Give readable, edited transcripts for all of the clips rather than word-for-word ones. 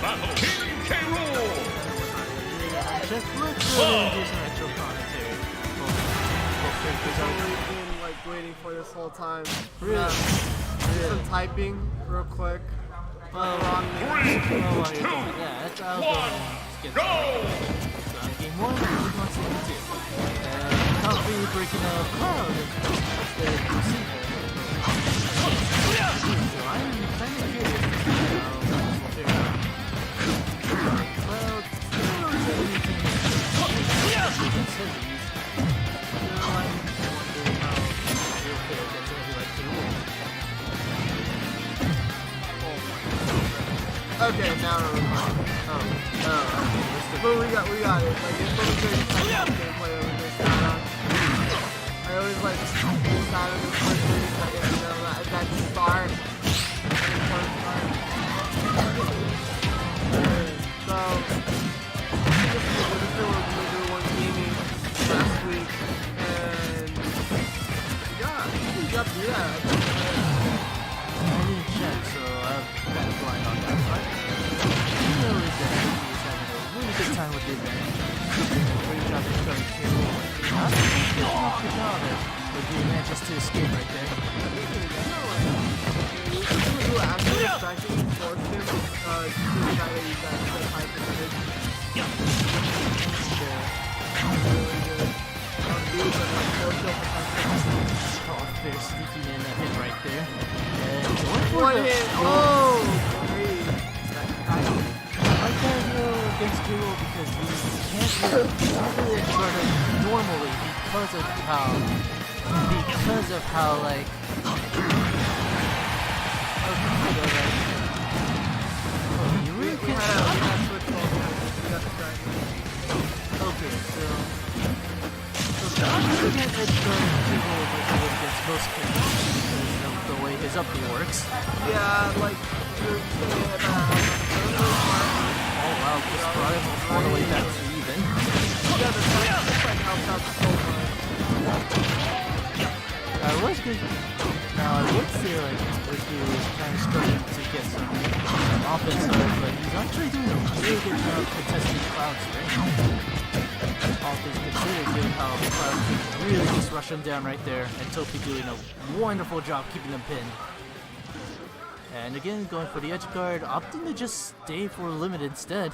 battle. Just looks really do some extra commentary. I've been like waiting for this whole time. Really? Do some typing real quick. While you're doing that, I'll go ahead and get started. So game 1, game 1, game 2. And Tofee breaking a Cloud as the receiver. So I'm kind of curious to see how this will figure out. Cloud still knows everything against Heavies. So I'm wondering how he'll fare against Heavy like the rule. Okay, now we're fine. But we got it. Like it's really good gameplay that we missed out on. I always like missed out on this first 30 seconds, you know, that start. So this is what we do one gaming last week, and we got beat out. I didn't check, so I'm kind of blind on that part. You know that he's having a really good time with the advantage. Great job of showing Q. Not good job but he manages to escape right there. Who actually distracting forced him to try to use that high percentage. Really good. Oh, they're sneaking in a hit right there. And going for one the hit. Oh, great. I like that against Kylin because he can't really sort of normally because of how like you really can't okay, so I'm looking at edge guard Kylin against most characters because of the way his up B works. Yeah, like you're saying about oh wow, just brought him all the way back to even. yeah, the fight helps out so much. I was good. Now I would say like he was kind of struggling to get some offense out, but he's actually doing a really good job contesting Cloud's range. All things considered, given how Cloud can really just rush him down right there, and Tofee doing a wonderful job keeping him pinned. And again, going for the edge guard, opting to just stay for limit instead.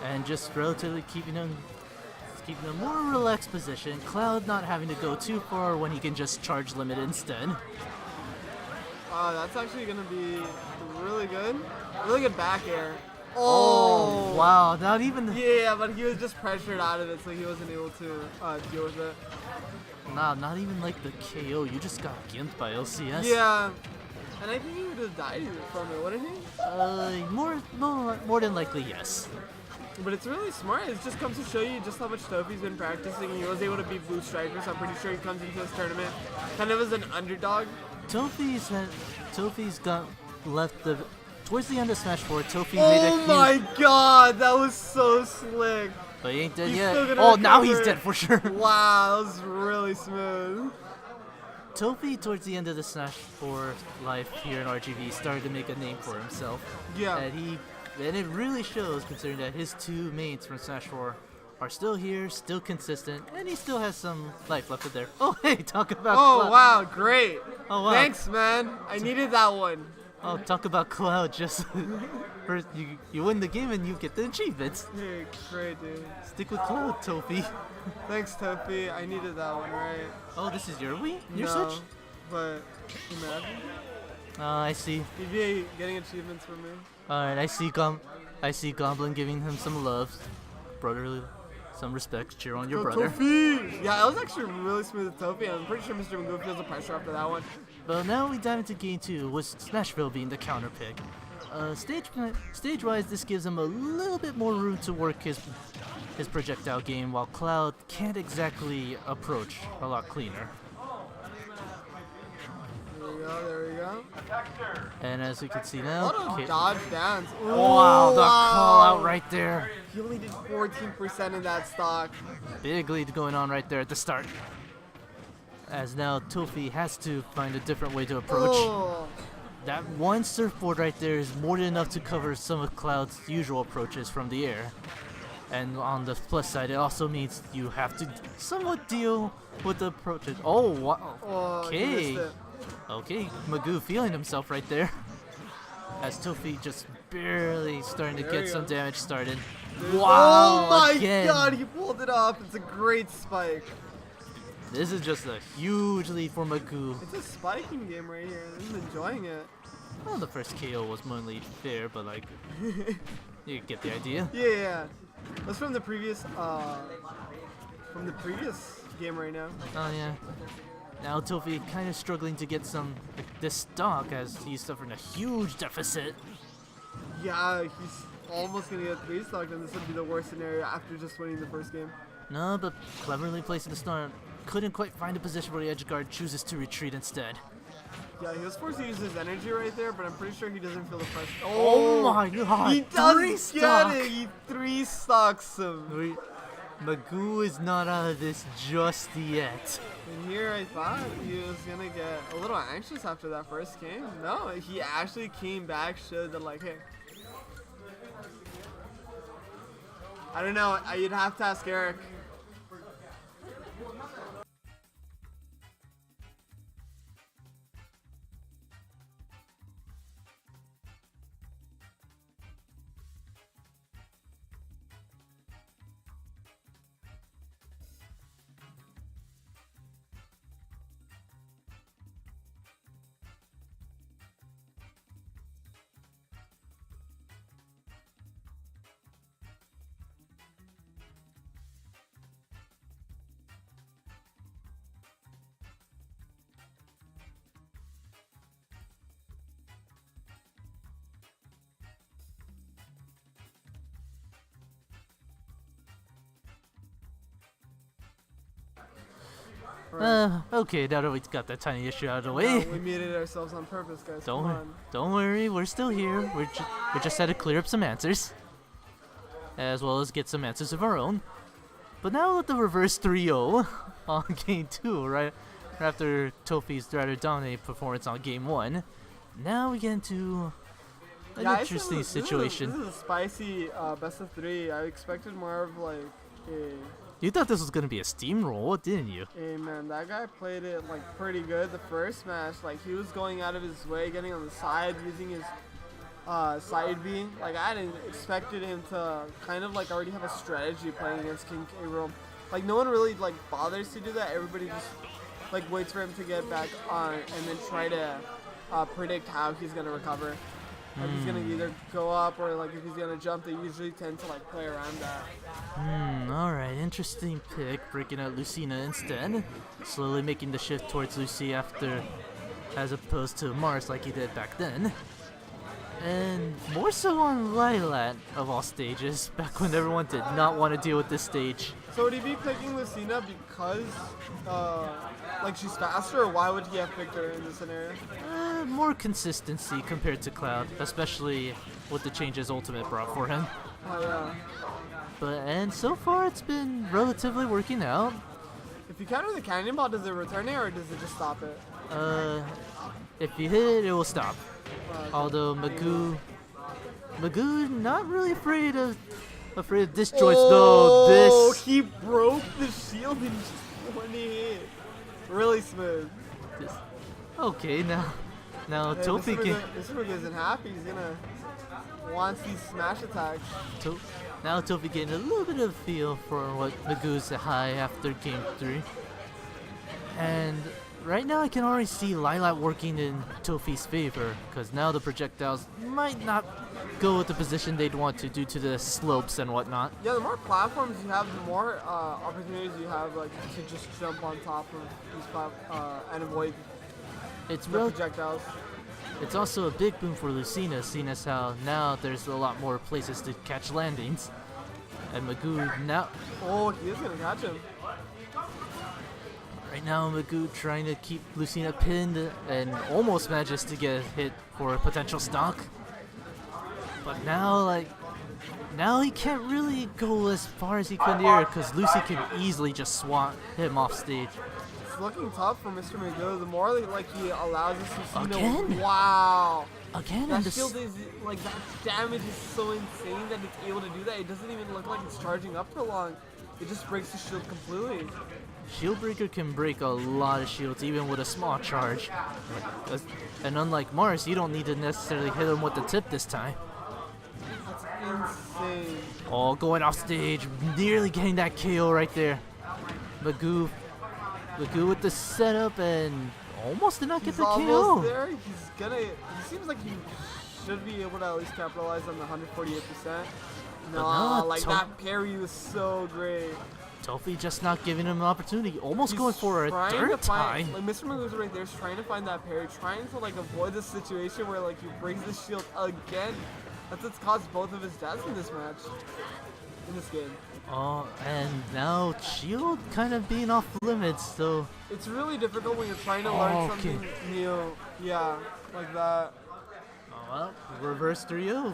And just relatively keeping him in a more relaxed position. Cloud not having to go too far when he can just charge limit instead. That's actually gonna be really good. Really good back air. Oh wow, not even yeah, but he was just pressured out of it, so he wasn't able to deal with it. Nah, not even like the KO. You just got gimped by LCS. Yeah, and I think he would have died from it, wouldn't he? More than likely, yes. But it's really smart. It just comes to show you just how much Tofee's been practicing. He was able to beat Blue Striker, so I'm pretty sure he comes into this tournament kind of as an underdog. Tofee's got left the towards the end of Smash 4. Tofee made a Oh my god, that was so slick. But he ain't dead He's yet. still gonna Oh, now he's recover. dead for sure. Wow, that was really smooth. Tofee, towards the end of the Smash 4 life here in RGV, started to make a name for himself. Yeah. And it really shows, considering that his two mains from Smash 4 are still here, still consistent, and he still has some life left in there. Oh, hey, talk about Cloud. Wow, great. Oh, wow. Thanks, man. I needed that one. Oh, talk about Cloud. Just first, you win the game and you get the achievements. Hey, great, dude. Stick with Cloud, Tofee. Thanks, Tofee. I needed that one, right? Oh, this is your Wii? Your No, Switch? but imagine. I see. You'd be getting achievements from me. Alright, I see Goblin giving him some love. Brotherly, some respect. Cheer on your brother. Tofee! Yeah, that was actually really smooth with Tofee. I'm pretty sure Mr. Magoo feels the pressure after that one. But now we dive into game 2, with Smashville being the counter pick. Stage-wise, this gives him a little bit more room to work his projectile game, while Cloud can't exactly approach a lot cleaner. There we go. And as you can see A now, lot of dodge downs. Ooh, wow, the call out right there. He only did 14% in that stock. Big lead going on right there at the start. As now Tofee has to find a different way to approach. Oh. that one surfboard right there is more than enough to cover some of Cloud's usual approaches from the air. And on the plus side, it also means you have to somewhat deal with the approaches. Oh, wow. Oh, he Okay. missed it. Okay, Magoo feeling himself right there. As Tofee just barely starting to There get he some goes. damage started. Oh Wow, my again. god, he pulled it off. It's a great spike. This is just a huge lead for Magoo. It's a spiking game right here. I'm enjoying it. Well, the first KO was mainly fair, but like, you get the idea. Yeah. That's from the previous game right now. Oh yeah. Now Tofee kind of struggling to get some this stock as he's suffering a huge deficit. Yeah, he's almost gonna get 3 stock, and this would be the worst scenario after just winning the first game. No, but cleverly placing the start, couldn't quite find a position where the edge guard chooses to retreat instead. Yeah, he was forced to use his energy right there, but I'm pretty sure he doesn't feel the pressure. Oh my god! He does 3 get stock. it! He 3 stocks him. Wait, Magoo is not out of this just yet. And here I thought he was gonna get a little anxious after that first game. No, he actually came back, showed that like, hey. I don't know, you'd have to ask Eric. Okay, now that we got that tiny issue out of the No, way. we muted ourselves on purpose, guys. Come on. Don't worry, we're still here. We just had to clear up some answers, as well as get some answers of our own. But now with the reverse 3-0 on game 2, right after Tofee's rather dominating performance on game 1, now we get into an Yeah, interesting situation. This is a spicy best of 3. I expected more of like a. You thought this was gonna be a steamroll, didn't you? Hey man, that guy played it like pretty good the first match. Like he was going out of his way, getting on the side, using his side B. Like I hadn't expected him to kind of like already have a strategy playing against King K. Rool. Like no one really like bothers to do that. Everybody just like waits for him to get back on and then try to predict how he's gonna recover. Like he's gonna either go up or like if he's gonna jump, they usually tend to like play around that. Alright, interesting pick, breaking out Lucina instead. Slowly making the shift towards Lucy after, as opposed to Mars like he did back then. And more so on Lilat of all stages, back when everyone did not want to deal with this stage. So would he be picking Lucina because like she's faster, or why would he have picked her in this scenario? More consistency compared to Cloud, especially with the changes Ultimate brought for him. Oh yeah. And so far it's been relatively working out. If you counter the cannonball, does it return it or does it just stop it? If you hit it, it will stop. Okay. Although Magoo not really afraid of disjoints though. Oh, This he broke the shield in just one hit. Really smooth. okay now Yeah, Tofee can this one isn't happy. He's gonna wants these smash attacks. now Tofee getting a little bit of feel for what Magoo's high after game 3. And right now I can already see Lilat working in Tofee's favor, because now the projectiles might not go with the position they'd want to due to the slopes and whatnot. Yeah, the more platforms you have, the more opportunities you have like to just jump on top of these and avoid It's the real. projectiles. It's also a big boom for Lucina, seeing as how now there's a lot more places to catch landings. And Magoo now, Oh, he is gonna catch him. right now Magoo trying to keep Lucina pinned and almost manages to get a hit for a potential stock. But now he can't really go as far as he could in the air because Lucy can easily just swat him off stage. It's looking tough for Mr. Magoo. The more like he allows us to see. Again? Wow. Again, That and shield is like that damage is so insane that it's able to do that. It doesn't even look like it's charging up for long. It just breaks the shield completely. Shield Breaker can break a lot of shields, even with a small charge. And unlike Mars, you don't need to necessarily hit him with the tip this time. That's insane. Oh, going off stage, nearly getting that KO right there. Magoo with the setup and almost did not get He's the almost KO. there. He seems like he should be able to at least capitalize on the 148%. No, like that parry was so great. Tofee just not giving him an opportunity. Almost going for a third time. Like Mr. Magoo's right there, trying to find that parry, trying to like avoid the situation where like he breaks the shield again. That's what's caused both of his deaths in this match, in this game. Oh, and now shield kind of being off limits, so it's really difficult when you're trying to learn something new. Yeah, like that. Oh well, reverse 3-0.